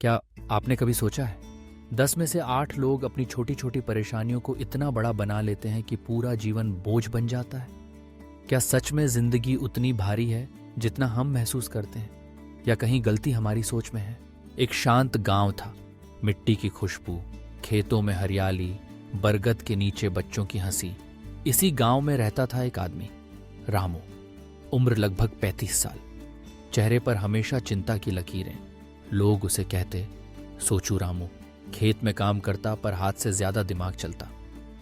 क्या आपने कभी सोचा है 10 में से 8 लोग अपनी छोटी छोटी परेशानियों को इतना बड़ा बना लेते हैं कि पूरा जीवन बोझ बन जाता है। क्या सच में जिंदगी उतनी भारी है जितना हम महसूस करते हैं, या कहीं गलती हमारी सोच में है? एक शांत गांव था, मिट्टी की खुशबू, खेतों में हरियाली, बरगद के नीचे बच्चों की हंसी। इसी गांव में रहता था एक आदमी, रामू। उम्र लगभग 35 साल, चेहरे पर हमेशा चिंता की लकीरें। लोग उसे कहते सोचू रामू। खेत में काम करता पर हाथ से ज्यादा दिमाग चलता,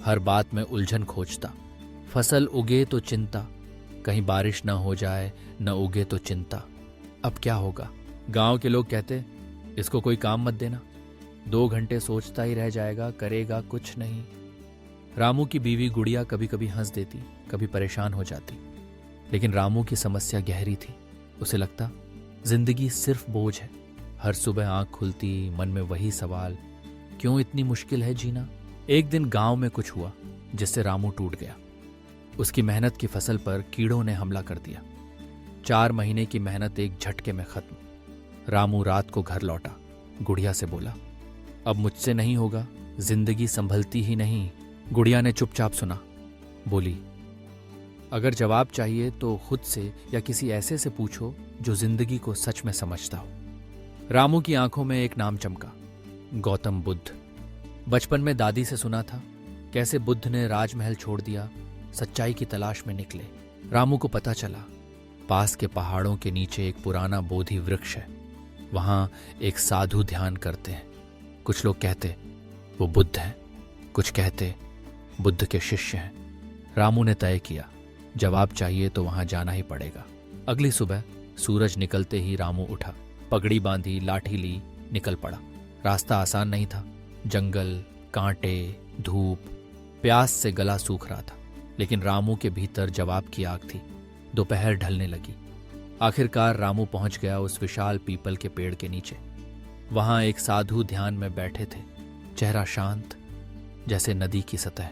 हर बात में उलझन खोजता। फसल उगे तो चिंता, कहीं बारिश न हो जाए, न उगे तो चिंता। अब क्या होगा? गांव के लोग कहते इसको कोई काम मत देना, 2 घंटे सोचता ही रह जाएगा, करेगा कुछ नहीं। रामू की बीवी गुड़िया कभी कभी हंस देती, कभी परेशान हो जाती, लेकिन रामू की समस्या गहरी थी। उसे लगता जिंदगी सिर्फ बोझ है। हर सुबह आंख खुलती, मन में वही सवाल, क्यों इतनी मुश्किल है जीना? एक दिन गांव में कुछ हुआ जिससे रामू टूट गया। उसकी मेहनत की फसल पर कीड़ों ने हमला कर दिया। 4 महीने की मेहनत एक झटके में खत्म। रामू रात को घर लौटा, गुड़िया से बोला, अब मुझसे नहीं होगा, जिंदगी संभलती ही नहीं। गुड़िया ने चुपचाप सुना, बोली, अगर जवाब चाहिए तो खुद से या किसी ऐसे से पूछो जो जिंदगी को सच में समझता हो। रामू की आंखों में एक नाम चमका, गौतम बुद्ध। बचपन में दादी से सुना था कैसे बुद्ध ने राजमहल छोड़ दिया, सच्चाई की तलाश में निकले। रामू को पता चला पास के पहाड़ों के नीचे एक पुराना बोधि वृक्ष है, वहां एक साधु ध्यान करते हैं। कुछ लोग कहते वो बुद्ध हैं, कुछ कहते बुद्ध के शिष्य हैं। रामू ने तय किया जवाब चाहिए तो वहां जाना ही पड़ेगा। अगली सुबह सूरज निकलते ही रामू उठा, पगड़ी बांधी, लाठी ली, निकल पड़ा। रास्ता आसान नहीं था, जंगल, कांटे, धूप, प्यास से गला सूख रहा था, लेकिन रामू के भीतर जवाब की आग थी। दोपहर ढलने लगी। आखिरकार रामू पहुंच गया उस विशाल पीपल के पेड़ के नीचे। वहां एक साधु ध्यान में बैठे थे, चेहरा शांत जैसे नदी की सतह।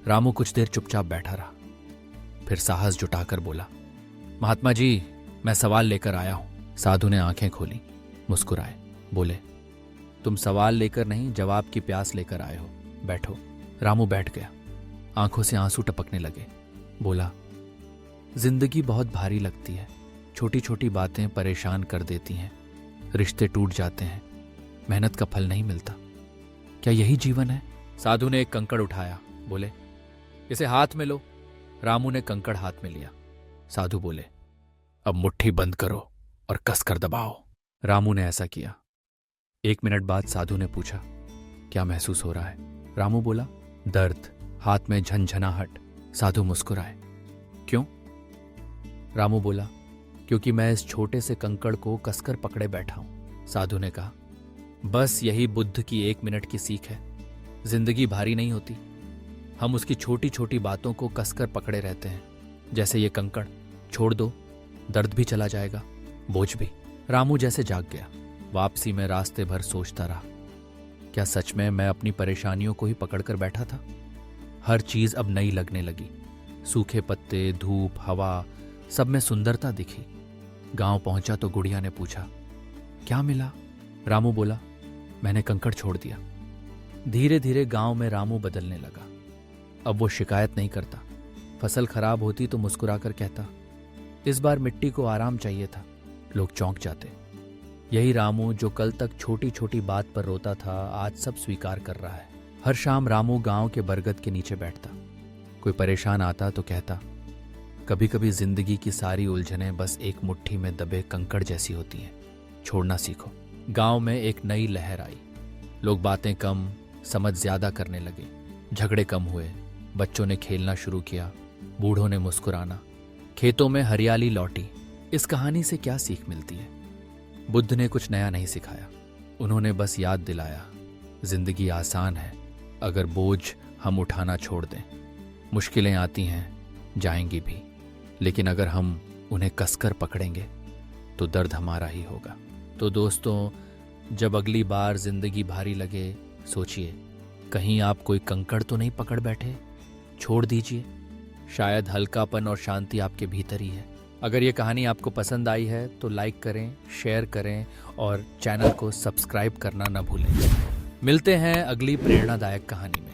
रामू कुछ देर चुपचाप बैठा रहा, फिर साहस जुटाकर बोला, महात्मा जी, मैं सवाल लेकर आया हूं। साधु ने आंखें खोली, मुस्कुराए, बोले, तुम सवाल लेकर नहीं, जवाब की प्यास लेकर आए हो, बैठो। रामू बैठ गया, आंखों से आंसू टपकने लगे। बोला, जिंदगी बहुत भारी लगती है, छोटी छोटी बातें परेशान कर देती हैं, रिश्ते टूट जाते हैं, मेहनत का फल नहीं मिलता। क्या यही जीवन है? साधु ने एक कंकड़ उठाया, बोले, इसे हाथ में लो। रामू ने कंकड़ हाथ में लिया। साधु बोले, अब मुट्ठी बंद करो और कसकर दबाओ। रामू ने ऐसा किया। 1 मिनट बाद साधु ने पूछा, क्या महसूस हो रहा है? रामू बोला, दर्द, हाथ में झंझनाहट। साधु मुस्कुराए, क्यों? रामू बोला, क्योंकि मैं इस छोटे से कंकड़ को कसकर पकड़े बैठा हूं। साधु ने कहा, बस यही बुद्ध की 1 मिनट की सीख है। जिंदगी भारी नहीं होती, हम उसकी छोटी छोटी बातों को कसकर पकड़े रहते हैं। जैसे ये कंकड़, छोड़ दो, दर्द भी चला जाएगा, बोझ भी। रामू जैसे जाग गया। वापसी में रास्ते भर सोचता रहा, क्या सच में मैं अपनी परेशानियों को ही पकड़कर बैठा था? हर चीज अब नई लगने लगी। सूखे पत्ते, धूप, हवा, सब में सुंदरता दिखी। गांव पहुंचा तो गुड़िया ने पूछा, क्या मिला? रामू बोला, मैंने कंकड़ छोड़ दिया। धीरे धीरे गांव में रामू बदलने लगा। अब वो शिकायत नहीं करता, फसल खराब होती तो मुस्कुराकर कहता, इस बार मिट्टी को आराम चाहिए था। लोग चौंक जाते। यही रामू जो कल तक छोटी छोटी बात पर रोता था, आज सब स्वीकार कर रहा है। हर शाम रामू गांव के बरगद के नीचे बैठता। कोई परेशान आता तो कहता, कभी कभी जिंदगी की सारी उलझनें बस एक मुट्ठी में दबे कंकड़ जैसी होती हैं, छोड़ना सीखो। गांव में एक नई लहर आई। लोग बातें कम, समझ ज्यादा करने लगे। झगड़े कम हुए, बच्चों ने खेलना शुरू किया, बूढ़ों ने मुस्कुराना। खेतों में हरियाली लौटी। इस कहानी से क्या सीख मिलती है? बुद्ध ने कुछ नया नहीं सिखाया, उन्होंने बस याद दिलाया, जिंदगी आसान है अगर बोझ हम उठाना छोड़ दें। मुश्किलें आती हैं, जाएंगी भी, लेकिन अगर हम उन्हें कसकर पकड़ेंगे तो दर्द हमारा ही होगा। तो दोस्तों, जब अगली बार जिंदगी भारी लगे, सोचिए, कहीं आप कोई कंकड़ तो नहीं पकड़ बैठे। छोड़ दीजिए, शायद हल्कापन और शांति आपके भीतर ही है। अगर ये कहानी आपको पसंद आई है तो लाइक करें, शेयर करें और चैनल को सब्सक्राइब करना न भूलें। मिलते हैं अगली प्रेरणादायक कहानी में।